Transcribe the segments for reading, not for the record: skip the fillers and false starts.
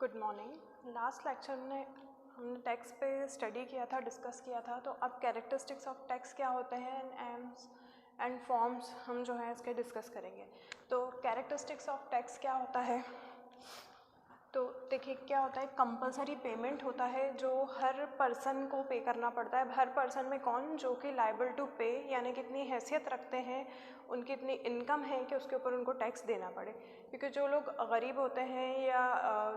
Good morning. Last lecture में हमने tax पे स्टडी किया था, डिस्कस किया था। तो अब कैरेक्टरिस्टिक्स ऑफ टैक्स क्या होते हैं एम्स एंड फॉर्म्स हम जो है इसके डिस्कस करेंगे। तो कैरेक्टरिस्टिक्स ऑफ टैक्स क्या होता है, तो देखिए क्या होता है। कंपलसरी पेमेंट होता है जो हर पर्सन को पे करना पड़ता है। हर पर्सन में कौन, जो कि लायबल टू पे, यानी कि इतनी हैसियत रखते हैं, उनकी इतनी इनकम है कि उसके ऊपर उनको टैक्स देना पड़े। क्योंकि जो लोग गरीब होते हैं या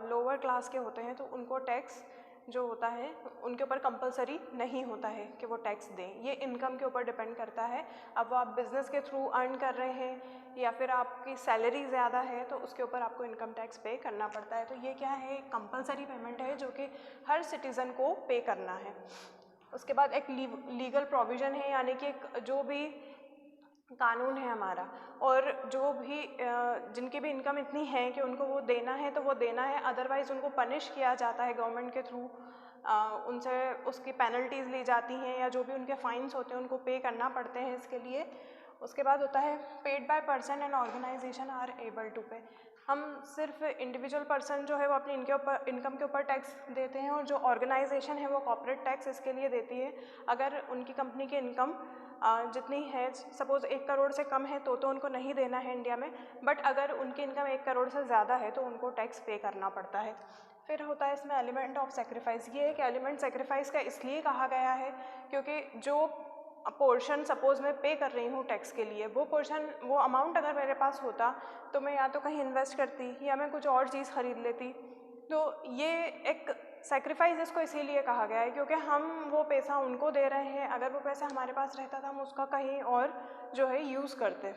लोअर क्लास के होते हैं तो उनको टैक्स जो होता है उनके ऊपर कंपलसरी नहीं होता है कि वो टैक्स दें। ये इनकम के ऊपर डिपेंड करता है। अब वो आप बिज़नेस के थ्रू अर्न कर रहे हैं या फिर आपकी सैलरी ज़्यादा है तो उसके ऊपर आपको इनकम टैक्स पे करना पड़ता है। तो ये क्या है, कंपलसरी पेमेंट है जो कि हर सिटीज़न को पे करना है। उसके बाद एक लीगल प्रोविज़न है, यानी कि एक जो भी कानून है हमारा, और जो भी जिनकी भी इनकम इतनी है कि उनको वो देना है तो वो देना है, अदरवाइज़ उनको पनिश किया जाता है गवर्नमेंट के थ्रू। उनसे उसकी पेनल्टीज़ ली जाती हैं या जो भी उनके फाइन्स होते हैं उनको पे करना पड़ते हैं इसके लिए। उसके बाद होता है paid by person and organisation are able to pay. हम सिर्फ इंडिविजुअल पर्सन जो है वो अपनी इनकम के ऊपर टैक्स देते हैं, और जो ऑर्गेनाइजेशन है वो कॉर्पोरेट टैक्स इसके लिए देती है। अगर उनकी कंपनी की इनकम जितनी है, सपोज़ 1 करोड़ से कम है तो उनको नहीं देना है इंडिया में, बट अगर उनकी इनकम 1 करोड़ से ज़्यादा है तो उनको टैक्स पे करना पड़ता है। फिर होता है इसमें एलिमेंट ऑफ सेक्रीफाइस। ये एक एलिमेंट सेक्रीफाइस का इसलिए कहा गया है क्योंकि जो पोर्शन सपोज़ मैं पे कर रही हूँ टैक्स के लिए, वो पोर्शन, वो अमाउंट अगर मेरे पास होता तो मैं या तो कहीं इन्वेस्ट करती या मैं कुछ और चीज़ ख़रीद लेती। तो ये एक सेक्रीफाइस इसको इसीलिए कहा गया है क्योंकि हम वो पैसा उनको दे रहे हैं। अगर वो पैसा हमारे पास रहता था हम उसका कहीं और जो है यूज़ करते।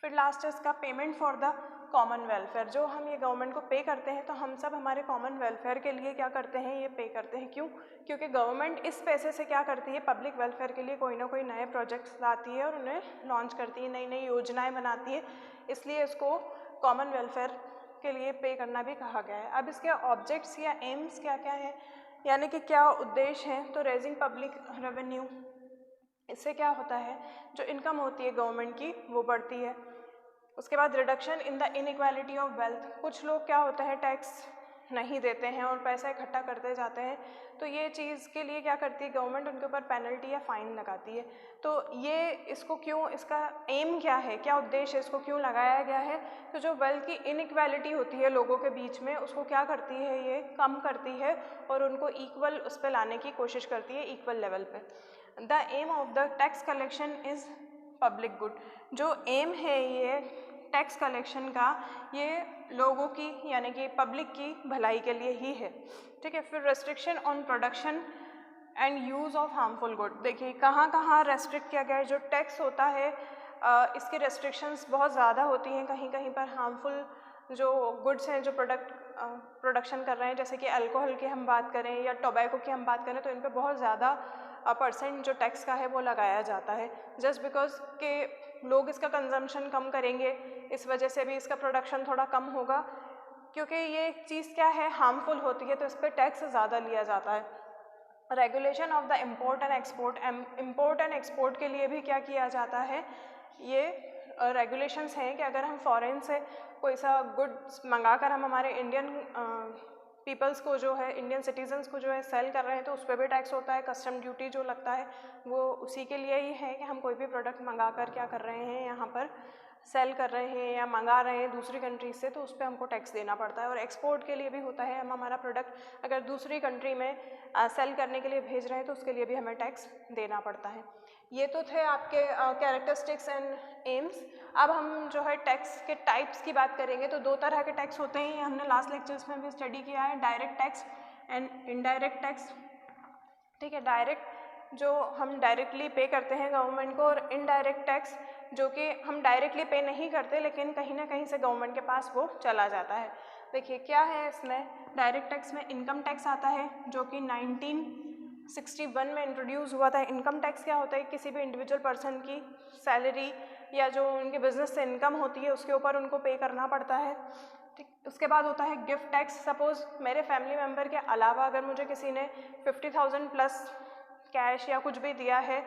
फिर लास्ट है इसका payment for the common welfare. जो हम ये गवर्नमेंट को पे करते हैं तो हम सब हमारे कॉमन वेलफेयर के लिए क्या करते हैं, ये पे करते हैं। क्यों? क्योंकि गवर्नमेंट इस पैसे से क्या करती है, पब्लिक वेलफेयर के लिए कोई ना कोई नए प्रोजेक्ट्स लाती है और उन्हें लॉन्च करती है, नई नई योजनाएं बनाती है, इसलिए इसको कॉमन वेलफेयर के लिए पे करना भी कहा गया है। अब इसके ऑब्जेक्ट्स या एम्स क्या क्या है, यानी कि क्या उद्देश्य हैं। तो रेजिंग पब्लिक रेवेन्यू, इससे क्या होता है, जो इनकम होती है गवर्नमेंट की वो बढ़ती है। उसके बाद reduction in the inequality of wealth. कुछ लोग क्या होता है टैक्स नहीं देते हैं और पैसा इकट्ठा करते जाते हैं, तो ये चीज़ के लिए क्या करती है गवर्नमेंट, उनके ऊपर पेनल्टी या फाइन लगाती है। तो ये इसको क्यों, इसका एम क्या है, क्या उद्देश्य है, इसको क्यों लगाया गया है। तो जो वेल्थ की इनइक्वालिटी होती है लोगों के बीच में, उसको क्या करती है, ये कम करती है और उनको इक्वल उस पर लाने की कोशिश करती है, इक्वल लेवल पे। The aim of the tax collection is public good. जो एम है ये टैक्स कलेक्शन का, ये लोगों की यानी कि पब्लिक की भलाई के लिए ही है। ठीक है। फिर restriction on production and use of harmful good. देखिए कहाँ कहाँ रेस्ट्रिक्ट किया गया है। जो टैक्स होता है इसकी रेस्ट्रिक्शंस बहुत ज़्यादा होती हैं। कहीं कहीं पर हार्मफुल जो गुड्स हैं, जो प्रोडक्शन कर रहे हैं, जैसे कि अल्कोहल की हम बात करें या टोबैको की हम बात करें, तो इन पर बहुत ज़्यादा परसेंट जो टैक्स का है वो लगाया जाता है, जस्ट बिकॉज के लोग इसका कंजम्पशन कम करेंगे, इस वजह से भी इसका प्रोडक्शन थोड़ा कम होगा। क्योंकि ये चीज़ क्या है, हार्मफुल होती है, तो इस पर टैक्स ज़्यादा लिया जाता है। Regulation of the import and export. Import and export के लिए भी क्या किया जाता है, ये रेगुलेशंस हैं कि अगर हम फॉरेन से कोई सा गुड्स मंगाकर हम हमारे इंडियन पीपल्स को जो है, इंडियन सिटीजन्स को जो है सेल कर रहे हैं, तो उस पर भी टैक्स होता है। कस्टम ड्यूटी जो लगता है वो उसी के लिए ही है कि हम कोई भी प्रोडक्ट मंगा कर क्या कर रहे हैं, यहाँ पर सेल कर रहे हैं या मंगा रहे हैं दूसरी कंट्री से, तो उस पर हमको टैक्स देना पड़ता है। और एक्सपोर्ट के लिए भी होता है, हम हमारा प्रोडक्ट अगर दूसरी कंट्री में सेल करने के लिए भेज रहे हैं तो उसके लिए भी हमें टैक्स देना पड़ता है। ये तो थे आपके कैरेक्टरिस्टिक्स एंड एम्स। अब हम जो है टैक्स के टाइप्स की बात करेंगे। तो 2 तरह के टैक्स होते हैं, हमने लास्ट लेक्चर्स में भी स्टडी किया है, direct tax and indirect tax. ठीक है। डायरेक्ट जो हम डायरेक्टली पे करते हैं गवर्नमेंट को, और इनडायरेक्ट टैक्स जो कि हम डायरेक्टली पे नहीं करते लेकिन कहीं ना कहीं से गवर्नमेंट के पास वो चला जाता है। देखिए क्या है इसमें, डायरेक्ट टैक्स में इनकम टैक्स आता है जो कि 1961 में इंट्रोड्यूस हुआ था। इनकम टैक्स क्या होता है, किसी भी इंडिविजुअल पर्सन की सैलरी या जो उनके बिजनेस से इनकम होती है उसके ऊपर उनको पे करना पड़ता है। ठीक। उसके बाद होता है गिफ्ट टैक्स। सपोज़ मेरे फैमिली मेम्बर के अलावा अगर मुझे किसी ने 50,000 प्लस कैश या कुछ भी दिया है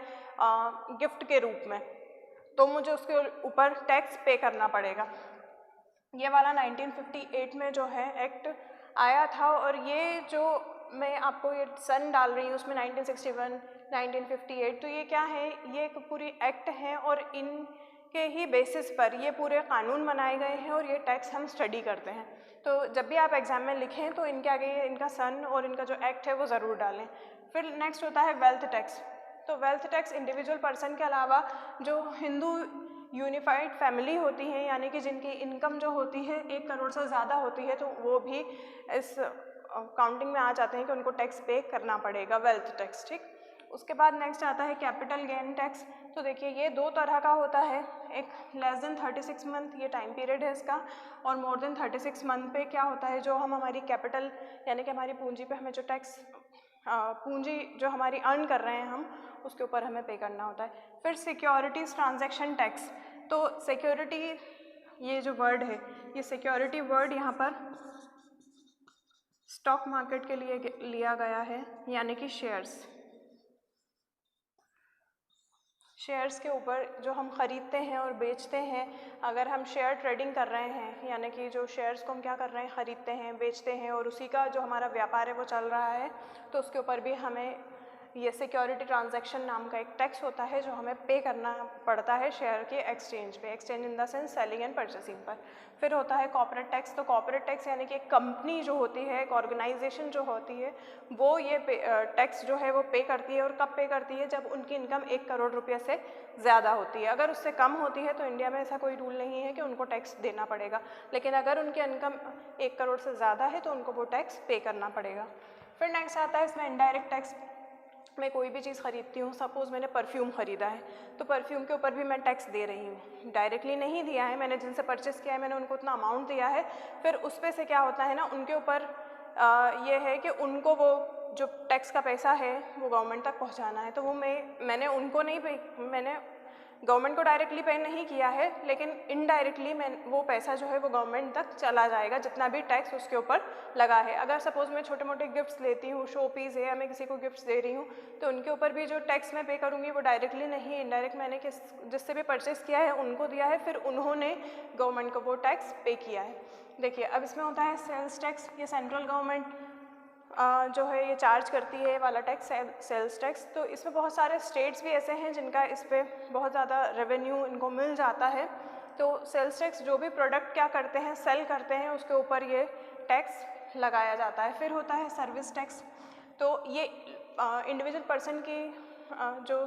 गिफ्ट के रूप में, तो मुझे उसके ऊपर टैक्स पे करना पड़ेगा। ये वाला 1958 में जो है एक्ट आया था। और ये जो मैं आपको ये सन डाल रही हूँ उसमें 1961, 1958, तो ये क्या है, ये एक पूरी एक्ट है और इनके ही बेसिस पर ये पूरे कानून बनाए गए हैं और ये टैक्स हम स्टडी करते हैं। तो जब भी आप एग्ज़ाम में लिखें तो इनके आगे इनका सन और इनका जो एक्ट है वो ज़रूर डालें। फिर नेक्स्ट होता है वेल्थ टैक्स। तो वेल्थ टैक्स इंडिविजुअल पर्सन के अलावा जो हिंदू यूनिफाइड फैमिली होती है, यानी कि जिनकी इनकम जो होती है 1 करोड़ से ज़्यादा होती है, तो वो भी इस काउंटिंग में आ जाते हैं कि उनको टैक्स पे करना पड़ेगा, वेल्थ टैक्स। ठीक, उसके बाद नेक्स्ट आता है कैपिटल गेन टैक्स। तो देखिए ये 2 तरह का होता है, एक लेस देन 36 मंथ ये टाइम पीरियड है इसका, और मोर देन 36 मंथ पे क्या होता है, जो हम हमारी कैपिटल यानी कि हमारी पूंजी पे हमें जो टैक्स पूंजी जो हमारी अर्न कर रहे हैं हम, उसके ऊपर हमें पे करना होता है। फिर सिक्योरिटीज़ ट्रांजैक्शन टैक्स। तो सिक्योरिटी ये जो वर्ड है, ये सिक्योरिटी वर्ड यहाँ पर स्टॉक मार्केट के लिए लिया गया है, यानी कि शेयर्स के ऊपर जो हम ख़रीदते हैं और बेचते हैं, अगर हम शेयर ट्रेडिंग कर रहे हैं, यानी कि जो शेयर्स को हम क्या कर रहे हैं, ख़रीदते हैं, बेचते हैं और उसी का जो हमारा व्यापार है वो चल रहा है, तो उसके ऊपर भी हमें ये सिक्योरिटी ट्रांजैक्शन नाम का एक टैक्स होता है जो हमें पे करना पड़ता है शेयर के एक्सचेंज पे, exchange in the sense selling and purchasing पर। फिर होता है कॉर्पोरेट टैक्स। तो कॉर्पोरेट टैक्स यानी कि एक कंपनी जो होती है, एक ऑर्गेनाइजेशन जो होती है, वो ये टैक्स जो है वो पे करती है। और कब पे करती है, जब उनकी इनकम 1 करोड़ रुपये से ज़्यादा होती है। अगर उससे कम होती है तो इंडिया में ऐसा कोई रूल नहीं है कि उनको टैक्स देना पड़ेगा, लेकिन अगर उनकी इनकम 1 करोड़ से ज़्यादा है तो उनको वो टैक्स पे करना पड़ेगा। फिर नेक्स्ट आता है इसमें इनडायरेक्ट टैक्स। मैं कोई भी चीज़ ख़रीदती हूँ, सपोज़ मैंने परफ्यूम ख़रीदा है, तो परफ्यूम के ऊपर भी मैं टैक्स दे रही हूँ। डायरेक्टली नहीं दिया है, मैंने जिनसे परचेस किया है मैंने उनको उतना अमाउंट दिया है, फिर उस पे से क्या होता है ना, उनके ऊपर ये है कि उनको वो जो टैक्स का पैसा है वो गवर्नमेंट तक पहुँचाना है। तो वो मैंने उनको नहीं पे, मैंने गवर्नमेंट को डायरेक्टली पे नहीं किया है, लेकिन इनडायरेक्टली वो पैसा जो है वो गवर्नमेंट तक चला जाएगा, जितना भी टैक्स उसके ऊपर लगा है। अगर सपोज़ मैं छोटे मोटे गिफ्ट्स लेती हूँ, शो पीस है, या मैं किसी को गिफ्ट्स दे रही हूँ, तो उनके ऊपर भी जो टैक्स मैं पे करूँगी वो डायरेक्टली नहीं, इनडायरेक्ट मैंने जिससे भी परचेस किया है उनको दिया है, फिर उन्होंने गवर्नमेंट को वो टैक्स पे किया है। देखिए अब इसमें होता है सेल्स टैक्स। ये सेंट्रल गवर्नमेंट जो है ये चार्ज करती है वाला टैक्स, सेल्स टैक्स। तो इसमें बहुत सारे स्टेट्स भी ऐसे हैं जिनका इस पर बहुत ज़्यादा रेवेन्यू इनको मिल जाता है। तो सेल्स टैक्स जो भी प्रोडक्ट क्या करते हैं, सेल करते हैं, उसके ऊपर ये टैक्स लगाया जाता है। फिर होता है सर्विस टैक्स। तो ये इंडिविजुअल पर्सन की जो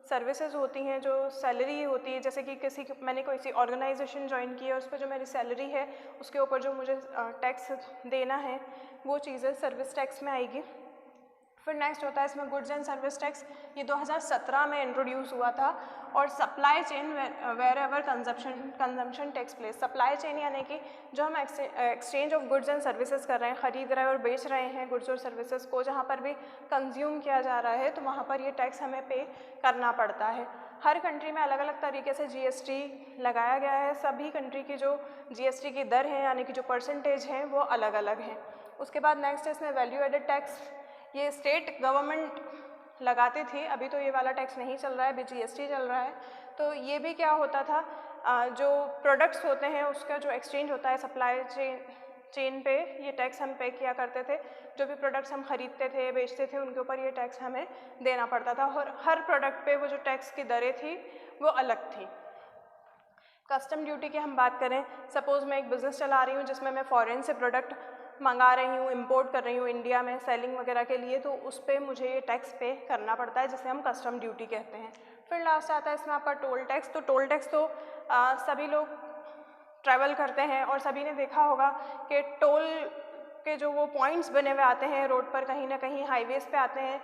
सर्विसेज होती हैं, जो सैलरी होती है, जैसे कि मैंने कोई सी ऑर्गेनाइजेशन ज्वाइन की है, उस पर जो मेरी सैलरी है उसके ऊपर जो मुझे टैक्स देना है, वो चीज़ें सर्विस टैक्स में आएगी। फिर नेक्स्ट होता है इसमें गुड्स एंड सर्विस टैक्स। ये 2017 में इंट्रोड्यूस हुआ था। और supply chain wherever consumption takes place. Supply chain यानी कि जो हम exchange of goods and services कर रहे हैं, ख़रीद रहे हैं और बेच रहे हैं गुड्स और सर्विसेज को, जहाँ पर भी कंज्यूम किया जा रहा है तो वहाँ पर ये टैक्स हमें पे करना पड़ता है। हर कंट्री में अलग अलग तरीके से जीएसटी लगाया गया है। सभी कंट्री की जो जीएसटी की दर है यानी कि जो परसेंटेज है वो अलग अलग हैं। उसके बाद नेक्स्ट है इसमें वैल्यू एडेड टैक्स। ये स्टेट गवर्नमेंट लगाते थे, अभी तो ये वाला टैक्स नहीं चल रहा है, अभी जीएसटी चल रहा है। तो ये भी क्या होता था, जो प्रोडक्ट्स होते हैं उसका जो एक्सचेंज होता है सप्लाई चेन पे, ये टैक्स हम पे किया करते थे। जो भी प्रोडक्ट्स हम ख़रीदते थे, बेचते थे, उनके ऊपर ये टैक्स हमें देना पड़ता था। और हर प्रोडक्ट पे वो जो टैक्स की दरें थी वो अलग थी। कस्टम ड्यूटी की हम बात करें, सपोज़ मैं एक बिज़नेस चला रही हूँ जिसमें मैं फ़ॉरेन से प्रोडक्ट मंगा रही हूँ, इंपोर्ट कर रही हूँ इंडिया में सेलिंग वगैरह के लिए, तो उस पर मुझे ये टैक्स पे करना पड़ता है, जिसे हम कस्टम ड्यूटी कहते हैं। फिर लास्ट आता है इसमें आपका टोल टैक्स। तो टोल टैक्स तो सभी लोग ट्रैवल करते हैं और सभी ने देखा होगा कि टोल के जो वो पॉइंट्स बने हुए आते हैं रोड पर, कहीं ना कहीं हाईवेज़ पे आते हैं,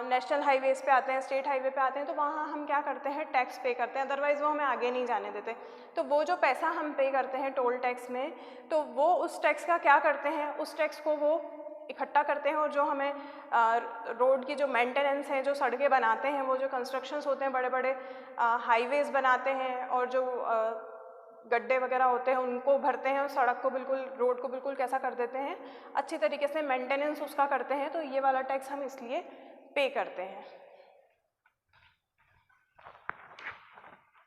नेशनल हाईवेज़ पे आते हैं, स्टेट हाईवे पे आते हैं, तो वहाँ हम क्या करते हैं, टैक्स पे करते हैं, अदरवाइज़ वो हमें आगे नहीं जाने देते। तो वो जो पैसा हम पे करते हैं टोल टैक्स में, तो वो उस टैक्स का क्या करते हैं, उस टैक्स को वो इकट्ठा करते हैं और जो हमें रोड की जो मेंटेनेंस है, जो सड़कें बनाते हैं, वो जो कंस्ट्रक्शंस होते हैं, बड़े बड़े हाईवेज़ बनाते हैं और जो गड्ढे वगैरह होते हैं उनको भरते हैं और सड़क को बिल्कुल, रोड को बिल्कुल कैसा कर देते हैं, अच्छी तरीके से मेंटेनेंस उसका करते हैं। तो ये वाला टैक्स हम इसलिए पे करते हैं।